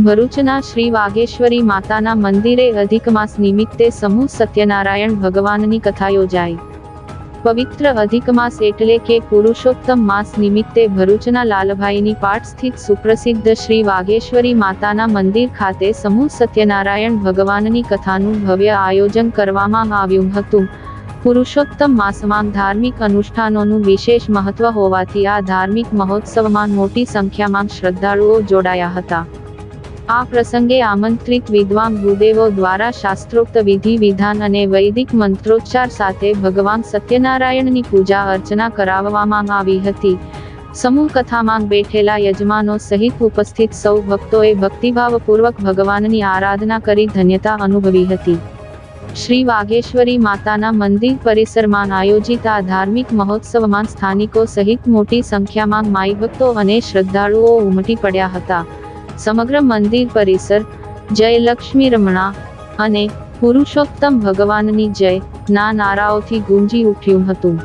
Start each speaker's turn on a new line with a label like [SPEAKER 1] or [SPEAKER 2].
[SPEAKER 1] ભરૂચના શ્રી વાઘેશ્વરી માતાના મંદિરે અધિક માસ નિમિત્તે સમૂહ સત્યનારાયણ ભગવાનની કથા યોજાઈ। પવિત્ર અધિક માસ એટલે કે પુરુષોત્તમ માસ નિમિત્તે ભરૂચના લાલભાઈની પાટ સ્થિત સુપ્રસિદ્ધ શ્રી વાઘેશ્વરી માતાના મંદિર ખાતે સમૂહ સત્યનારાયણ ભગવાનની કથાનું ભવ્ય આયોજન કરવામાં આવ્યું હતું। પુરુષોત્તમ માસમાં ધાર્મિક અનુષ્ઠાનોનું વિશેષ મહત્વ હોવાથી આ ધાર્મિક મહોત્સવમાં મોટી સંખ્યામાં શ્રદ્ધાળુઓ જોડાયા હતા। આ પ્રસંગે આમંત્રિત વિદ્વાન ગુરુદેવો દ્વારા શાસ્ત્રોક્ત વિધિ વિધાન અને વૈદિક મંત્રોચ્ચાર સાથે ભગવાન સત્યનારાયણની પૂજા અર્ચના કરાવવામાં આવી હતી। સમૂહ કથામાં બેઠેલા યજમાનો સહિત ઉપસ્થિત સૌ ભક્તોએ ભક્તિભાવપૂર્વક ભગવાનની આરાધના કરી ધન્યતા અનુભવી હતી। શ્રી વાઘેશ્વરી માતાના મંદિર પરિસરમાં આયોજિત આ ધાર્મિક મહોત્સવમાં સ્થાનિકો સહિત મોટી સંખ્યામાં માઈ ભક્તો અને શ્રદ્ધાળુઓ ઉમટી પડ્યા હતા। સમગ્ર મંદિર પરિસર જય લક્ષ્મી રમણા અને પુરુષોત્તમ ભગવાનની જય ના નારાઓથી ગુંજી ઉઠ્યું હતું।